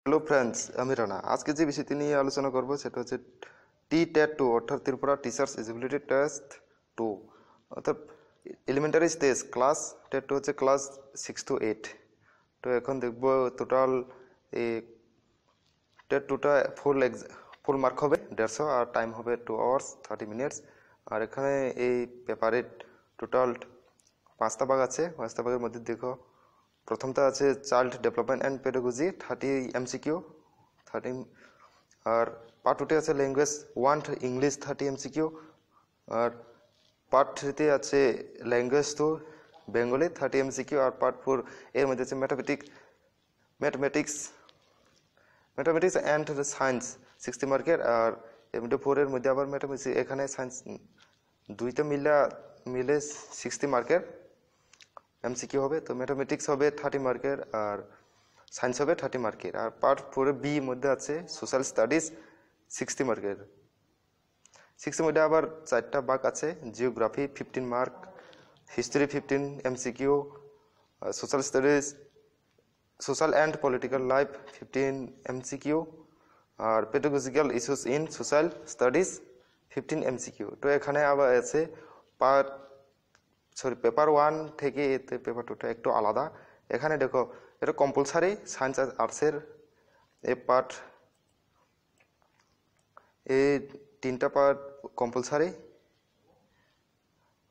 Hello friends, আমি রানা। আজকে যে বিষয়টি নিয়ে আলোচনা করব সেটা হচ্ছে টি-টেট-2 অর্থাৎ ত্রিপুরা টিচার্স এলিজিবিলিটি টেস্ট 2 অর্থাৎ এলিমেন্টারি স্টেজ ক্লাস টেট-2 হচ্ছে ক্লাস 6 to 8। তো এখন দেখব টোটাল এই টেট-2টা ফুল মার্ক হবে 150 আর টাইম হবে 2 hours 30 minutes। আর এখানে এই পেপারের টোটাল 5টা ভাগ আছে। 5টা ভাগের মধ্যে দেখো প্রথমটা আছে child development and pedagogy 30 MCQ 30। আর পার্ট 2তে আছে ল্যাঙ্গুয়েজ 1 ইংলিশ 30 MCQ। আর পার্ট 3তে আছে ল্যাঙ্গুয়েজ 2 বেঙ্গলি 30 MCQ। আর পার্ট 4 এর মধ্যে আছে ম্যাথমেটিক্স অ্যান্ড সায়েন্স 60 মার্কের। আর এর মধ্যে 4 এর মধ্যে আবার ম্যাথমেটিক্স এখানে সায়েন্স দুইটা মিলে 60 মার্কের MCQ হবে। তো ম্যাথমেটিক্স হবে 30 মার্কের আর সায়েন্স হবে 30 মার্কের। আর পার্ট 4 বি মধ্যে আছে সোশ্যাল স্টাডিজ 60 মার্কের। 60 মধ্যে আবার 4টা ভাগ আছে, geography 15 mark, history 15 MCQ, social studies social and political life 15 MCQ, আর pedagogical issues in social studies 15 MCQ। তো এখানে আবার আছে পেপার 1 থেকে এতে পেপার 2টা একটু আলাদা। এখানে দেখো এটা কম্পালসারি সায়েন্স আর আর্টসের এই তিনটা পার্ট কম্পালসারি,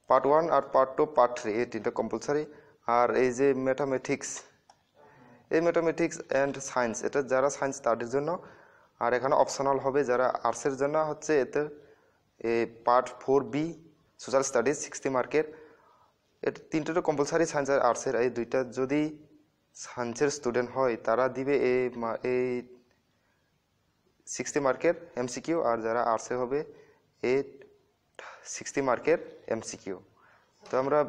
পার্ট 1 আর পার্ট 2 পার্ট 3 এই তিনটা কম্পালসারি। আর এই যে ম্যাথমেটিক্স অ্যান্ড সায়েন্স এটা যারা সায়েন্স তাদের জন্য, আর এখানে অপশনাল হবে যারা আর্টসের জন্য হচ্ছে এতে এই পার্ট 4B সোশ্যাল স্টাডিজ 60 মার্কের। এটা তিনটা কম্পালসারি সায়েন্স আর আর্টসের। এই দুইটা যদি সায়েন্সের স্টুডেন্ট হয় তারা দিবে এই 60 মার্কের MCQ, আর যারা আর্টসে হবে এই 60 মার্কের MCQ। তো আমরা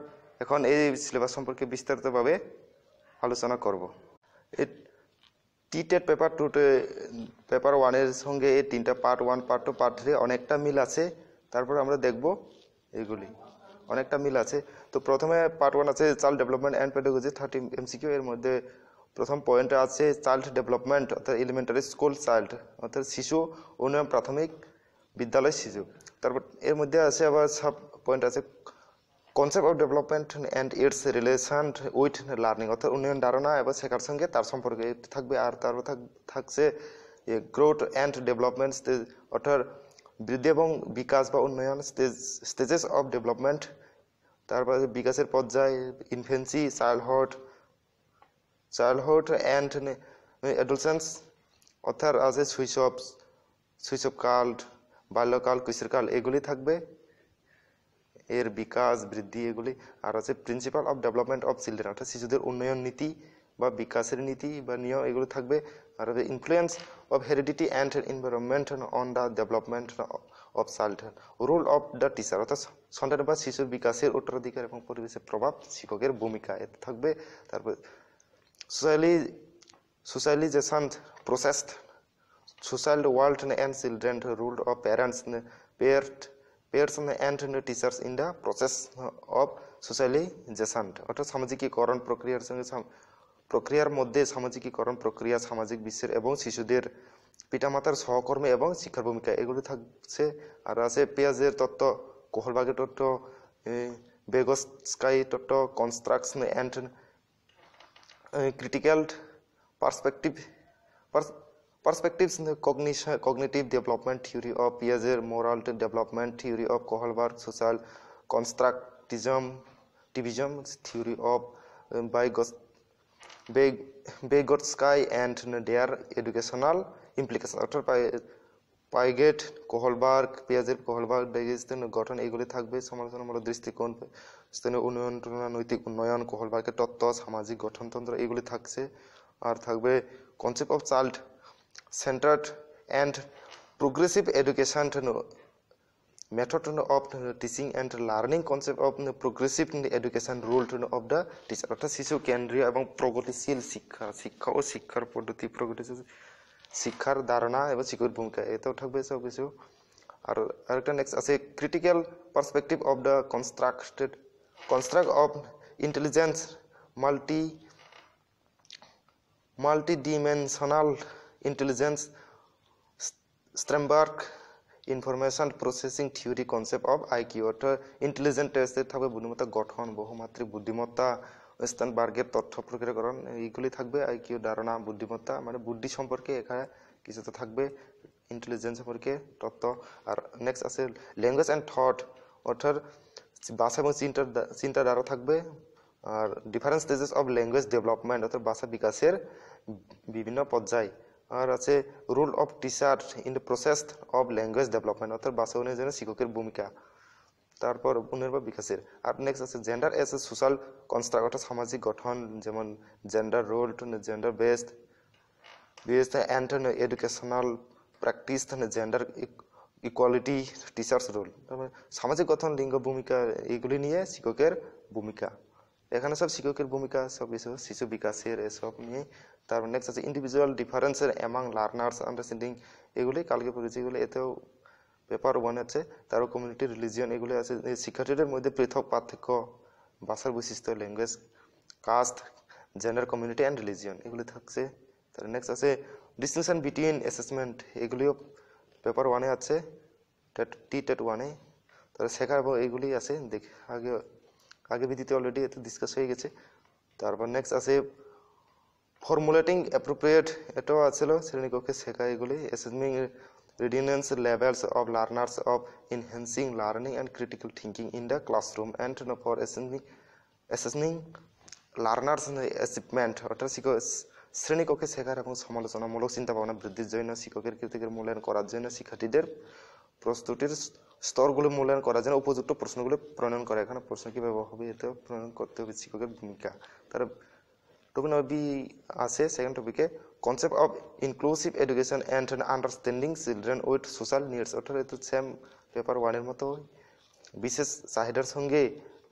এখন এই সিলেবাস সম্পর্কে বিস্তারিতভাবে আলোচনা করব। এই টি-টেট পেপার 2 পেপার 1-এর সঙ্গে এই তিনটা পার্ট 1 পার্ট 2 পার্ট 3 অনেকটা মিল আছে। তারপর আমরা দেখব এগুলি অনেকটা মিল আছে। তো প্রথমে পার্ট 1 আছে child development and pedagogy 30 MCQ। এর মধ্যে প্রথম পয়েন্টে আছে চাইল্ড ডেভেলপমেন্ট অর্থাৎ এলিমেন্টারি স্কুল চাইল্ড অর্থাৎ শিশু উন্নয়ন প্রাথমিক বিদ্যালয় শিশু। তারপর এর মধ্যে আছে আবার সাব পয়েন্ট আছে concept of development and it's relation with learning অর্থাৎ উন্নয়ন ধারণা এবং শেখার সঙ্গে তার সম্পর্কে থাকবে। আর তারপর থাকছে গ্রোথ অ্যান্ড ডেভেলপমেন্ট স্টেজ অর্থাৎ বৃদ্ধি এবং বিকাশ বা উন্নয়ন স্টেজেস অফ ডেভেলপমেন্ট। তারপরে বিকাশের পর্যায় ইনফেন্সি চাইল্ডহুড অ্যান্ড অ্যাডোলেসেন্স অর্থাৎ আছে শৈশবকাল বাল্যকাল কৈশোরকাল এগুলি থাকবে, এর বিকাশ বৃদ্ধি এগুলি। আর আছে principal of development of children অর্থাৎ শিশুদের উন্নয়ন নীতি বা বিকাশের নীতি বা নিয়ম এগুলো থাকবে। আর influence of heredity and environment on the development of childhood, role of the teacher অর্থাৎ সন্তান বা শিশুর বিকাশের উত্তরাধিকার এবং পরিবেশের প্রভাব শিক্ষকের ভূমিকা এতে থাকবে। তারপর socialization process social world and children role of parents and teachers in the process of socialization অর্থাৎ সামাজিকীকরণ প্রক্রিয়ার মধ্যে সামাজিকীকরণ প্রক্রিয়া সামাজিক বিশ্বের এবং শিশুদের পিতামাতার সহকর্মী এবং শিক্ষার ভূমিকা এগুলো থাকছে। আর আছে পেঁয়াজের তত্ত্ব, কোহলবাগের তত্ত্ব, বেগস্কাই তত্ত্ব, construction and critical Perspectives in the cognitive development theory of Piaget, moral development theory of Kohlberg, social constructivism theory of Vygotsky and their educational implications অর্থাৎ পাইগেট কোহলবার্গ পিয়াজেট কোহলবার্গ গঠন এগুলি থাকবে। সমালোচনামূলক দৃষ্টিকোণ, স্থানীয় উন্নয়ন, নৈতিক উন্নয়ন, কোহলবার্গের তত্ত্ব, সামাজিক গঠনতন্ত্র এগুলি থাকছে। আর থাকবে concept of child centered and progressive education method of teaching and learning, concept of progressive education role of the teacher অর্থাৎ শিশু কেন্দ্রীয় এবং প্রগতিশীল শিক্ষা ও শিক্ষার পদ্ধতি প্রগতিশীল শিক্ষার ধারণা এবং শিক্ষকের ভূমিকা এটাও থাকবে সব কিছু। আর আরেকটা নেক্সট আছে critical perspective of the construct of intelligence multi-dimensional intelligence Sternberg information processing theory concept of IQ, অর্থাৎ ইন্টেলিজেন্ট টেস্টে থাকবে বুদ্ধিমত্তা গঠন, বহুমাত্রিক বুদ্ধিমত্তা, স্ট্রেনবার্গের তথ্য প্রক্রিয়াকরণ, এইগুলি থাকবে। আইকিউ ধারণা, বুদ্ধিমত্তা মানে বুদ্ধি সম্পর্কে এখানে কিছু তো থাকবে, ইন্টেলিজেন্স সম্পর্কে তত্ত্ব। আর নেক্সট আছে ল্যাঙ্গুয়েজ অ্যান্ড থট, অর্থাৎ ভাষা এবং চিন্তার দ্বারা থাকবে। আর different stages of language development, অর্থাৎ ভাষা বিকাশের বিভিন্ন পর্যায়। আর আছে role of teacher in the process of language development, অর্থাৎ ভাষা উন্নয়নের শিক্ষকের ভূমিকা, তারপর উন্নয়ন বা বিকাশের। আর নেক্সট আছে gender as a social construct, অর্থাৎ সামাজিক গঠন, যেমন gender role, gender based and educational practice, gender equality, teachers role, সামাজিক গঠন, লিঙ্গ ভূমিকা, এইগুলি নিয়ে শিক্ষকের ভূমিকা। এখানে সব শিক্ষকের ভূমিকা, সব কিছু শিশু বিকাশের এসব নিয়ে। তারপর নেক্সট আছে ইন্ডিভিজুয়াল ডিফারেন্সের অ্যামাং লার্নার্স আন্ডারস্ট্যান্ডিং, এগুলি কালকে পড়েছি, এগুলি এতেও পেপার ওয়ান আছে। তারপর কমিউনিটি রিলিজিয়ন, এগুলি আছে শিক্ষার্থীদের মধ্যে পৃথক পার্থক্য, ভাষার বৈশিষ্ট্য, language, caste, gender, community and religion, এগুলি থাকছে। তার নেক্সট আছে ডিস্টিংশন বিটুইন অ্যাসেসমেন্ট, এগুলিও পেপার ওয়ানে আছে, টি-টেট ওয়ানে। তারপরে শেখার এবং এইগুলি আছে, দেখে আগে ভিত্তিতে অলরেডি এতে ডিসকাস হয়ে গেছে। তারপর নেক্সট আছে ফর্মুলেটিং অ্যাপ্রোপ্রিয়েট, এটাও আছিল শ্রেণীকক্ষে শেখা, এগুলি assessing readiness levels of learners of enhancing learning and critical thinking in the classroom and for assessing learners achievement, অর্থাৎ শ্রেণীকক্ষে শেখার এবং সমালোচনামূলক চিন্তা ভাবনা বৃদ্ধির জন্য, শিক্ষকের কৃতিত্বের মূল্যায়ন করার জন্য, শিক্ষার্থীদের প্রস্তুতির স্তরগুলো মূল্যায়ন করার জন্য উপযুক্ত প্রশ্নগুলো প্রণয়ন করে। এখানে প্রশ্ন কীভাবে হবে এতেও প্রণয়ন করতে হবে শিক্ষকের ভূমিকা। তার টপিক বি আছে সেকেন্ড টপিকে concept of inclusive education and understanding children with social needs, অর্থাৎ এতে সেম পেপার ওয়ানের মতো বিশেষ চাহিদার সঙ্গে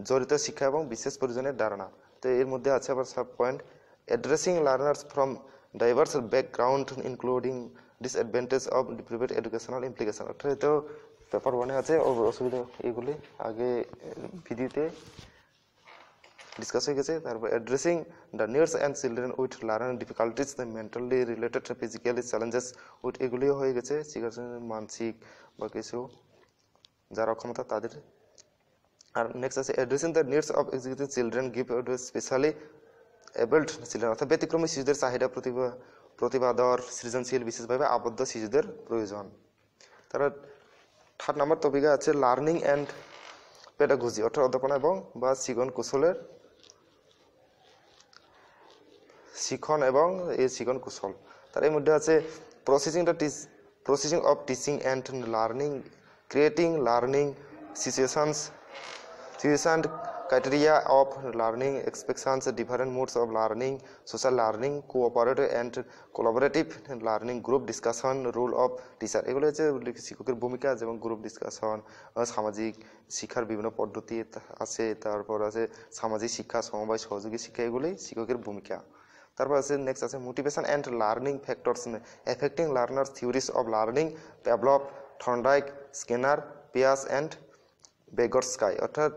জড়িত শিক্ষা এবং বিশেষ প্রয়োজনের ধারণা। তো এর মধ্যে আছে আবার sub point addressing learners from diverse background including disadvantage of deprived educational implication, অর্থাৎ এতেও পেপার ওয়ানে আছে। অসুবিধা এগুলি আগে ভিডিওতে ডিসকাস হয়ে গেছে। তারপর addressing the needs and children with learning difficulties, the mentally related physically challenges with, এগুলিও হয়ে গেছে শিক্ষার্থীদের মানসিক বা কিছু যার অক্ষমতা তাদের। আর নেক্সট আছে addressing the needs of executive children give specially abled children, অর্থাৎ ব্যতিক্রমী শিশুদের চাহিদা প্রতিভাধর সৃজনশীল বিশেষভাবে আবদ্ধ শিশুদের প্রয়োজন। তারা থার্ড নাম্বার টপিকে আছে লার্নিং অ্যান্ড পেডাগজি, অর্থাৎ অধ্যাপনা এবং বা শিক্ষণ এবং এই শিক্ষণ কুশল। তার এর মধ্যে আছে processing of teaching and learning, creating learning situations criteria of learning expectations, different modes of learning, social learning, cooperative and collaborative learning, group discussion, role of teacher, এগুলো হচ্ছে শিক্ষকের ভূমিকা যেমন গ্রুপ ডিসকাশন, সামাজিক শিক্ষার বিভিন্ন পদ্ধতি আছে, তারপর আছে সামাজিক শিক্ষা, সমবায় সহযোগী শিক্ষা, এগুলোই শিক্ষকের ভূমিকা। তারপর আছে নেক্সট আছে motivation and learning factors affecting learners, theories of learning, Pavlov, Thorndike, Skinner, পিয়াস অ্যান্ড বেগরস্কাই, অর্থাৎ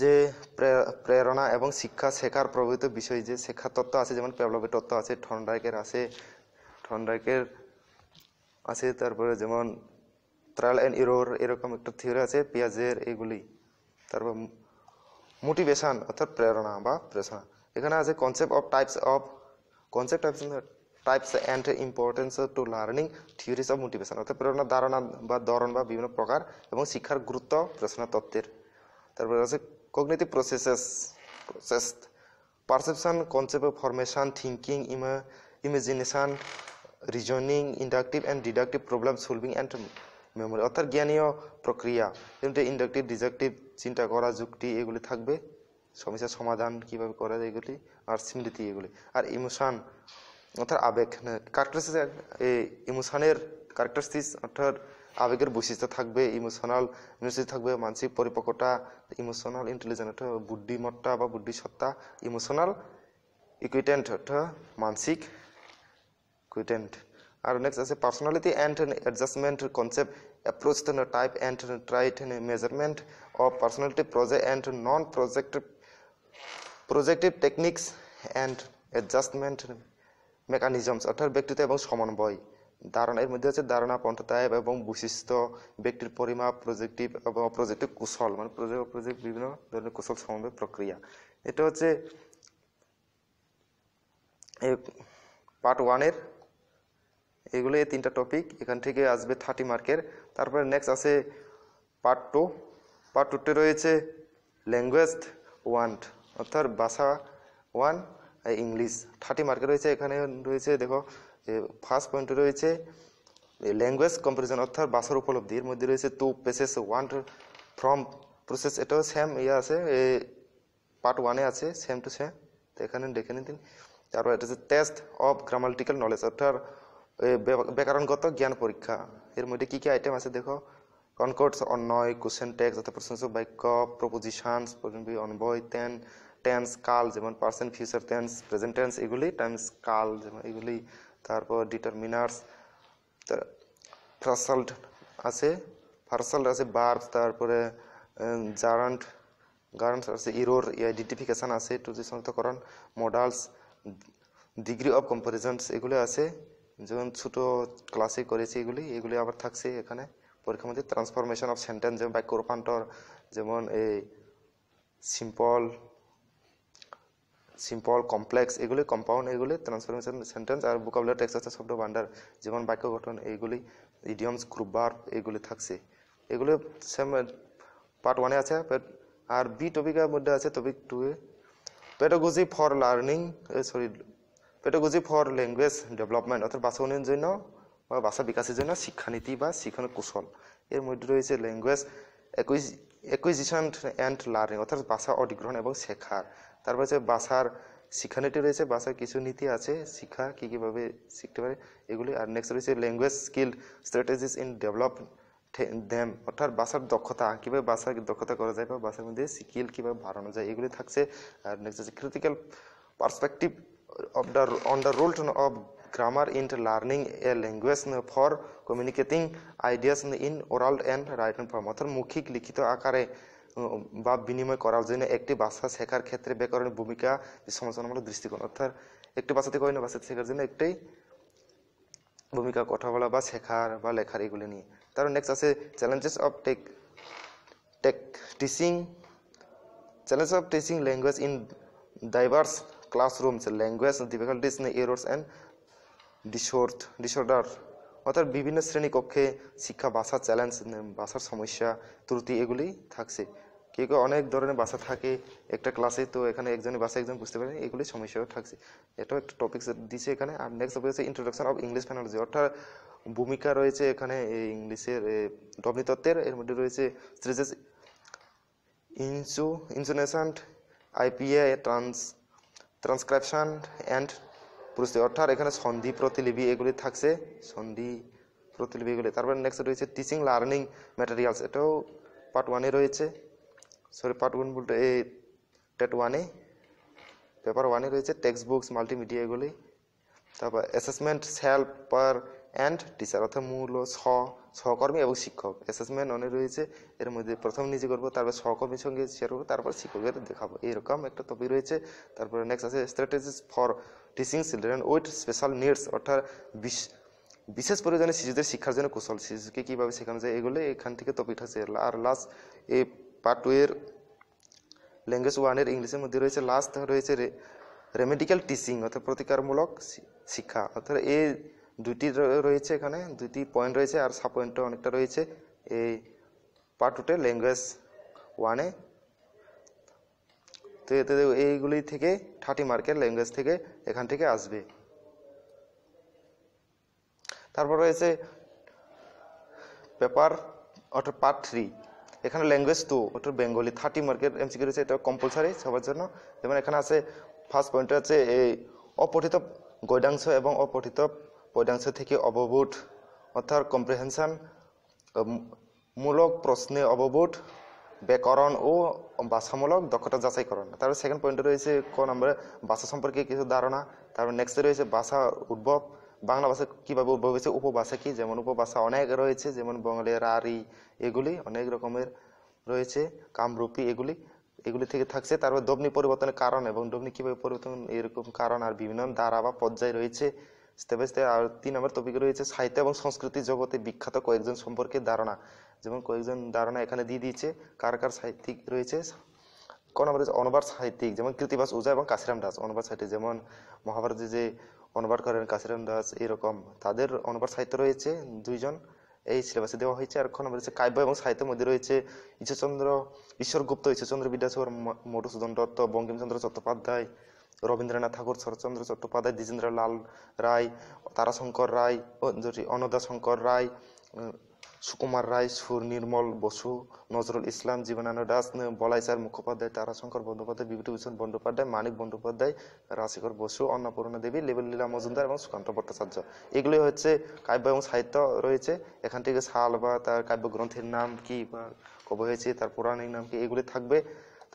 যে প্রেরণা এবং শিক্ষা শেখার প্রভাবিত বিষয় যে শিক্ষা তত্ত্ব আছে, যেমন প্যাভলভের তত্ত্ব আছে, থর্নডাইকের আছে, তারপরে যেমন ট্রায়াল অ্যান্ড এরর এরকম একটা থিওরি আছে পিয়াজের, এগুলি। তারপর মোটিভেশন অর্থাৎ প্রেরণা বা প্রেরণা, এখানে আছে concept of types and importance two learning, theories of motivation, অর্থাৎ প্রেরণার ধারণা বা ধরন বা বিভিন্ন প্রকার এবং শিক্ষার গুরুত্ব প্রেরণা তত্ত্বের। তারপরে আছে cognitive process, perception, concept of formation, thinking, imagination, reasoning, inductive and deductive problem solving and memory, অর্থাৎ জ্ঞানীয় প্রক্রিয়া, যেমন ইন্ডাকটিভ, ডিডাকটিভ, চিন্তা করা, যুক্তি, এগুলি থাকবে, সমস্যার সমাধান কিভাবে করা যায় এগুলি, আর স্মৃতি এগুলি। আর ইমোশন অর্থাৎ আবেগ, ক্যারেক্টারিস্টিক্স, ইমোশনের ক্যারেক্টারিস্টিক্স অর্থাৎ আবেগের বৈশিষ্ট্য থাকবে, ইমোশনাল থাকবে, মানসিক পরিপক্কতা, ইমোশনাল ইন্টেলিজেন্স অর্থাৎ বুদ্ধিমত্তা বা বুদ্ধিসত্তা, ইমোশনাল ইকুইটেন্ট অর্থাৎ মানসিক ইকুইটেন্ট। আর নেক্সট আছে personality and adjustment concept, approach type and try it measurement of personality, project and non projective techniques and adjustment mechanisms অর্থাৎ ব্যক্তিত্ব এবং সমন্বয়, ধারণা এর মধ্যে হচ্ছে ধারণা, পন্থাতায়ব এবং বৈশিষ্ট্য, ব্যক্তির পরিমাপ, প্রজেক্টিভ এবং অপ্রজেক্টিভ কুশল, মানে প্রজেক্ট বিভিন্ন ধরনের কুশল সমন্বয় প্রক্রিয়া। এটা হচ্ছে পার্ট 1-এর এগুলো এই 3টা টপিক, এখান থেকে আসবে 30 মার্কের। তারপরে নেক্সট আছে পার্ট 2। পার্ট 2-তে রয়েছে ল্যাঙ্গুয়েজ 1 অর্থাৎ ভাষা 1 ইংলিশ, 30 মার্কের রয়েছে। এখানে রয়েছে দেখো ফার্স্ট পয়েন্টে রয়েছে ল্যাঙ্গুয়েজ কম্পারিজন অর্থাৎ ভাষার উপলব্ধি, এর মধ্যে রয়েছে 2 পেসেস 1 ফ্রম প্রসেস, এটাও সেম আছে পার্ট 1-এ আছে, সেম টু সেম, তো এখানে দেখে নিন। তারপর এটা হচ্ছে টেস্ট অফ গ্রামাটিক্যাল নলেজ অর্থাৎ ব্যাকরণগত জ্ঞান পরীক্ষা, এর মধ্যে কি কি আইটেম আছে দেখো, কনকর্ডস, অন্বয়, কোশ্চেন টেক্সট অর্থাৎ প্রশ্নসূচক বাক্য, প্রপোজিশনস, অনবয়, টেন্স, কাল যেমন percent, future tense, present tense এগুলি, টাইমস, কাল যেমন এগুলি, তারপর ডিটারমিনার্স, ফার্সাল্ট আছে, ভার্বস, তারপরে জারান্ট, গারান্ট আছে, ইরোর আইডেন্টিফিকেশন আছে, টুজি শনাক্তকরণ, মডালস, ডিগ্রি অফ কম্পারিজনস এগুলি আছে, যেমন ছোট ক্লাসে করেছি এগুলি আবার থাকছে এখানে পরীক্ষার মধ্যে। ট্রান্সফরমেশন অফ সেন্টেন্স যেমন বাক্য রূপান্তর, যেমন এই সিম্পল কমপ্লেক্স এগুলি, কম্পাউন্ড এগুলি, ট্রান্সফরমেশন সেন্টেন্স, আর ভোকাবুলারি টেক্সট আছে শব্দ ভান্ডার যেমন বাক্য গঠন এইগুলি, ইডিয়মস, গ্রুপ ভার্ব এগুলি থাকছে। এগুলো সেম পার্ট 1-এ আছে। আর বি টপিকের মধ্যে আছে টপিক 2-এ পেডাগজি ফর ল্যাঙ্গুয়েজ ডেভেলপমেন্ট অর্থাৎ ভাষা উন্নয়নের জন্য বা ভাষা বিকাশের জন্য শিক্ষানীতি বা শিক্ষণ কৌশল, এর মধ্যে রয়েছে ল্যাঙ্গুয়েজ অ্যাকুইজিশন অ্যান্ড লার্নিং অর্থাৎ ভাষা অধিগ্রহণ এবং শেখার। তারপর হচ্ছে ভাষার শিক্ষানীতি রয়েছে, ভাষার কিছু নীতি আছে, শিক্ষা কীভাবে শিখতে পারে এগুলি। আর নেক্সট রয়েছে language skill strategies in develop them অর্থাৎ ভাষার দক্ষতা, কীভাবে ভাষার দক্ষতা করা যায় বা ভাষার মধ্যে স্কিল কীভাবে বাড়ানো যায় এগুলি থাকছে। আর নেক্সট হচ্ছে critical perspective on the role of grammar in learning a language for communicating ideas in oral and written form অর্থাৎ মৌখিক লিখিত আকারে বা বিনিময় করার জন্য একটি ভাষা শেখার ক্ষেত্রে ব্যাকরণের ভূমিকা, সমালোচনামূলক দৃষ্টিকোণ অর্থাৎ একটি ভাষা থেকে অন্য ভাষা শেখার জন্য একটাই ভূমিকা, কথা বলা বা শেখার বা লেখার এগুলি নিয়ে। তারপর নেক্সট আছে challenges of teaching language in diverse classrooms, language difficulties, errors and disorder অর্থাৎ বিভিন্ন শ্রেণীকক্ষে শিক্ষা ভাষার চ্যালেঞ্জ, ভাষার সমস্যা, ত্রুটি এগুলি থাকছে। কেউ অনেক ধরনের ভাষা থাকে একটা ক্লাসে, তো এখানে একজনের ভাষা একজন বুঝতে পারে, এগুলি সমস্যাও থাকছে, এটাও একটা টপিক দিচ্ছে এখানে। আর নেক্সট হচ্ছে ইন্ট্রোডাকশন অফ ইংলিশ ফোনোলজি অর্থাৎ ভূমিকা রয়েছে এখানে ইংলিশের ধ্বনিতত্ত্বের, এর মধ্যে রয়েছে স্ট্রেজেস, ইনসোনেশন, আইপিএ, ট্রান্সক্রিপশন অ্যান্ড প্রস্তুতি অর্থাৎ এখানে সন্ধি প্রতিলিপি এগুলি থাকছে, সন্ধি প্রতিলিপি এগুলি। তারপর নেক্সট রয়েছে টিচিং লার্নিং ম্যাটেরিয়ালস, এটাও পার্ট 1-এ রয়েছে, পার্ট 1 বলতে এই টেট 1-এ পেপার 1-এ রয়েছে টেক্সট বুকস, মাল্টিমিডিয়া এগুলি। তারপর assessment self per and teacher অর্থাৎ মূল সহকর্মী এবং শিক্ষক, অ্যাসেসমেন্ট অনেক রয়েছে, এর মধ্যে প্রথম নিজে করবো, তারপর সহকর্মীর সঙ্গে শেয়ার করবো, তারপর শিক্ষকের দেখাবো, এরকম একটা টপিক রয়েছে। তারপরে নেক্সট আছে strategies for teaching children with special needs অর্থাৎ বিশেষ প্রয়োজনে শিশুদের শিক্ষার জন্য কৌশল, শিশুকে কীভাবে শেখানো যায় এগুলো এখান থেকে টপিক আছে। আর লাস্ট এই পার্ট 2-এর ল্যাঙ্গুয়েজ 1-এর ইংলিশের মধ্যে রয়েছে লাস্ট রয়েছে রেমেডিক্যাল টিচিং অর্থাৎ প্রতিকারমূলক শিক্ষা, অর্থাৎ এই দুইটি রয়েছে, এখানে দুইটি পয়েন্ট রয়েছে আর সাব পয়েন্টও অনেকটা রয়েছে এই পার্ট 2-তে ল্যাঙ্গুয়েজ 1-এ। তো এতে এইগুলি থেকে 30 মার্কের ল্যাঙ্গুয়েজ থেকে এখান থেকে আসবে। তারপর রয়েছে পেপার অর্থাৎ পার্ট 3, এখানে ল্যাঙ্গুয়েজ 2 অর্থাৎ বেঙ্গলি 30 মার্কের এমসিকিউ রয়েছে, এটা কম্পালসারি সবার জন্য। যেমন এখানে আছে ফার্স্ট পয়েন্টে আছে এই অপঠিত গদ্যাংশ এবং অপঠিত পদ্যাংশ থেকে অববোধ অর্থাৎ কম্প্রিহেনশন, মূলক প্রশ্নে অববোধ, ব্যাকরণ ও ভাষামূলক দক্ষতা যাচাইকরণ। তারপর সেকেন্ড পয়েন্টে রয়েছে ক নম্বরে ভাষা সম্পর্কে কিছু ধারণা। তারপর নেক্সটে রয়েছে ভাষা উদ্ভব, বাংলা ভাষা কীভাবে উদ্ভব হয়েছে, উপভাষা কি, যেমন উপভাষা অনেক রয়েছে, যেমন বঙ্গালী, রাঢ়ী এগুলি অনেক রকমের রয়েছে, কামরূপী এগুলি। এগুলি থেকে থাকছে। তারপর দবনি পরিবর্তনের কারণ এবং দবনি কিভাবে পরিবর্তন, এরকম কারণ আর বিভিন্ন ধারা বা পর্যায় রয়েছে স্টেপ বাই স্টেপ। আর 3 নম্বর টপিক রয়েছে সাহিত্য এবং সংস্কৃতি জগতে বিখ্যাত কয়েকজন সম্পর্কে ধারণা, যেমন কয়েকজন ধারণা এখানে দিয়ে দিয়েছে কার কার সাহিত্যিক রয়েছে। কোন নম্বর রয়েছে অনুবাদ সাহিত্যিক, যেমন কৃতিবাস ওঝা এবং কাশিরাম দাস। অনুবাদ সাহিত্যিক যেমন মহাভারতে যে অনুবাদ করেন কাশিরাম দাস, এরকম তাদের অনুবাদ সাহিত্য রয়েছে 2 জন, এই সিলেবাসে দেওয়া হয়েছে। আর খ নম্বর রয়েছে কাব্য এবং সাহিত্যের মধ্যে রয়েছে ঈশ্বরগুপ্ত, ঈশ্বরচন্দ্র বিদ্যাসাগর, মধুসূদন দত্ত, বঙ্কিমচন্দ্র চট্টোপাধ্যায়, রবীন্দ্রনাথ ঠাকুর, শরৎচন্দ্র চট্টোপাধ্যায়, দ্বিজেন্দ্র লাল রায়, তারাশঙ্কর রায়, অন্নদা শঙ্কর রায়, সুকুমার রায়, সুর নির্মল বসু, নজরুল ইসলাম, জীবনানন্দ দাস, বলাই স্যার মুখোপাধ্যায়, তারাশঙ্কর বন্দ্যোপাধ্যায়, বিভূতিভূষণ বন্দ্যোপাধ্যায়, মানিক বন্দ্যোপাধ্যায়, রাজশেখর বসু, অন্নপূর্ণা দেবী, লীলা মজুমদার এবং সুকান্ত ভট্টাচার্য। এগুলি হচ্ছে কাব্য এবং সাহিত্য রয়েছে। এখান থেকে সাল বা তার কাব্যগ্রন্থের নাম কি বা কবে হয়েছে, তার পৌরাণিক নাম কি, এগুলি থাকবে।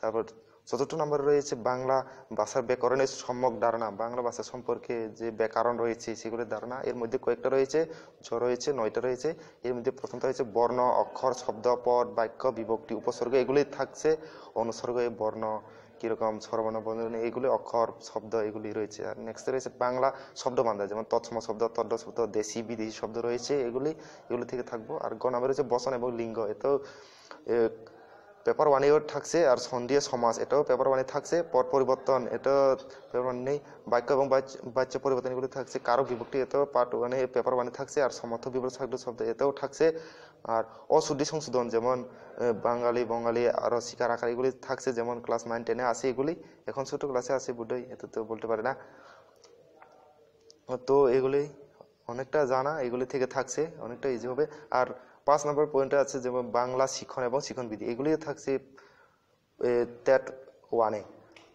তারপর 4র্থ নম্বরে রয়েছে বাংলা ভাষার ব্যাকরণের সম্যক ধারণা, বাংলা ভাষা সম্পর্কে যে ব্যাকরণ রয়েছে সেগুলির ধারণা। এর মধ্যে কয়েকটা রয়েছে, রয়েছে 9টা রয়েছে। এর মধ্যে প্রথমটা হচ্ছে বর্ণ, অক্ষর, শব্দ, পদ, বাক্য, বিভক্তি, উপসর্গ, এগুলি থাকছে। অনুসর্গ, বর্ণ কিরকম, স্বরবর্ণ, বর্ণ, এগুলি অক্ষর, শব্দ, এগুলি রয়েছে। আর নেক্সট রয়েছে বাংলা শব্দভাণ্ডার, যেমন তৎসম শব্দ, তদ্দ শব্দ, দেশি বিদেশি শব্দ রয়েছে, এগুলি থেকে থাকবো। আর গ নম্বরে রয়েছে বচন এবং লিঙ্গ, এতেও পেপার 1-এও থাকছে। আর সন্ধি সমাস, এটাও পেপার 1-এ থাকছে। পদ পরিবর্তন, এটাও পেপার 1 নেই। বাক্য এবং বাচ্য পরিবর্তন, এগুলো থাকছে। কারো বিভক্তি, এটাও পার্ট 1-এ পেপার 1-এ থাকছে। আর সমর্থক বিপরীত শব্দ, এটাও থাকছে। আর অশুদ্ধি সংশোধন, যেমন বাঙালি বঙ্গালী আর শিকার আকার, এগুলি থাকছে, যেমন ক্লাস 9-10-এ আসে এগুলি। এখন ছোট ক্লাসে আসে বুঝই, এত তো বলতে পারে না। তো এগুলি অনেকটা জানা, এগুলি থেকে থাকছে, অনেকটা ইজি হবে। আর 5 নম্বর পয়েন্টে আছে যেমন বাংলা শিখন এবং শিক্ষণবিধি, এগুলি থাকছে TET 1-এ।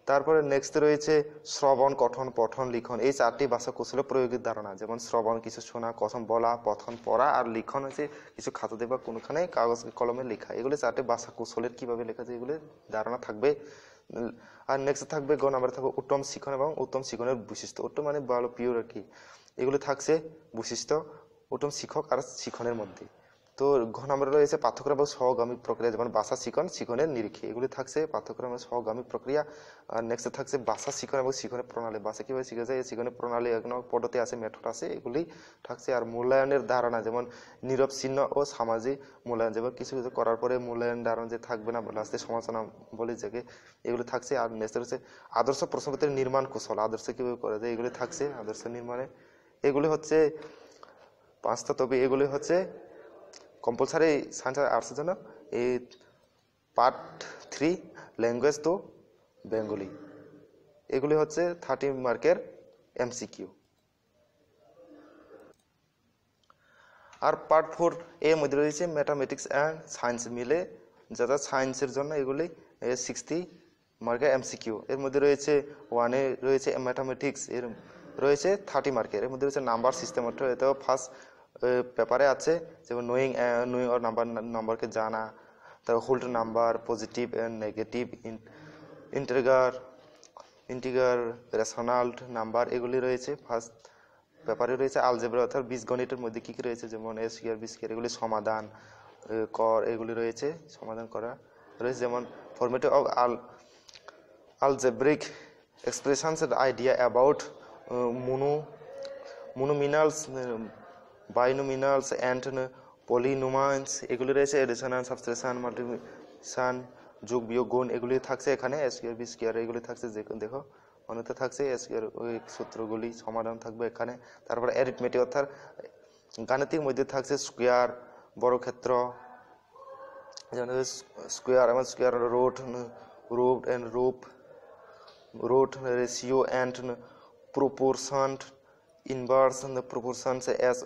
তারপরে নেক্সট রয়েছে শ্রবণ, কথন, পঠন, লিখন, এই 4টি ভাষা কৌশলের প্রয়োগের ধারণা। যেমন শ্রবণ কিছু শোনা, কথন বলা, পঠন পড়া, আর লিখন হচ্ছে কিছু খাতাতে বা কোনোখানে কাগজ কলমে লেখা। এগুলি 4টি ভাষা কৌশলের কিভাবে লেখা যায় এগুলির ধারণা থাকবে। আর নেক্সট থাকবে গ নাম্বার থাকবে উত্তম শিখন এবং উত্তম শিখনের বৈশিষ্ট্য। উত্তম মানে ভালো, পিওর আর কি। এগুলি থাকছে বৈশিষ্ট্য উত্তম শিক্ষক আর শিখনের মধ্যে। তো ঘ নম্বরে রয়েছে পাঠ্যক্রম এবং সহগামী প্রক্রিয়া, যেমন ভাষা শিখন, শিখনের নিরীক্ষে, এগুলি থাকছে পাঠ্যক্রম এবং সহগামী প্রক্রিয়া। আর নেক্সট থাকছে ভাষা শিখন এবং শিখনের প্রণালী, ভাষা কিভাবে শিখা যায়, শিখনের প্রণালী, পদ্ধতি আছে, মেথড আছে, এগুলি থাকছে। আর মূল্যায়নের ধারণা, যেমন নীরব চিহ্ন ও সামাজিক মূল্যায়ন, যেমন কিছু কিছু করার পরে মূল্যায়ন ধারণা যে থাকবে না, লাস্টে সমালোচনা বলে যাকে, এগুলি থাকছে। আর নেক্সট হচ্ছে আদর্শ প্রশ্নপত্রের নির্মাণ কৌশল, আদর্শ কিভাবে করা যায়, এগুলি থাকছে আদর্শ নির্মাণে। এগুলি হচ্ছে 5টা টপিক, এগুলি হচ্ছে কম্পালসারি সায়েন্স আর আর্টসের জন্য। এই পার্ট 3 ল্যাঙ্গুয়েজ তো বেঙ্গলি, এগুলি হচ্ছে 30 মার্কের MCQ। আর পার্ট 4 এর মধ্যে রয়েছে ম্যাথামেটিক্স অ্যান্ড সায়েন্স মিলে, যারা সায়েন্সের জন্য এগুলি 60 মার্কের MCQ। এর মধ্যে রয়েছে 1-এ রয়েছে ম্যাথামেটিক্স, এর রয়েছে 30 মার্কের। এর মধ্যে রয়েছে নাম্বার সিস্টেম, এটাও ফার্স্ট পেপারে আছে, যেমন নোয়িং ওর নাম্বারকে জানা, তারপর whole number, positive and negative, integer, rational number, এগুলি রয়েছে ফার্স্ট পেপারে। রয়েছে আলজেব্রা অর্থাৎ বীজগণিতের মধ্যে কী কী রয়েছে, যেমন এ স্কয়ার বি স্কয়ার, এগুলি সমাধান কর, এগুলি রয়েছে সমাধান করা রয়েছে। যেমন format of algebraic expressions and idea about monomials, binomials and polynomials, এগুলি রয়েছে। এডিশন, সাবট্রাকশন, মাল্টিপ্লিকেশন, যোগ বিয়োগ, গুণ, এগুলি থাকছে এখানে। স্কয়ার বি স্কয়ার, এগুলি থাকছে, দেখো অনেকটা থাকছে। স্কয়ার ওই সূত্রগুলি সমাধান থাকবে এখানে। তারপরে অ্যারিথমেটিক অর্থাৎ গাণিতিক মধ্যে থাকছে স্কয়ার, বর্গক্ষেত্র, যেমন স্কয়ার এবং square root and root, ratio and proportion, inverse proportions as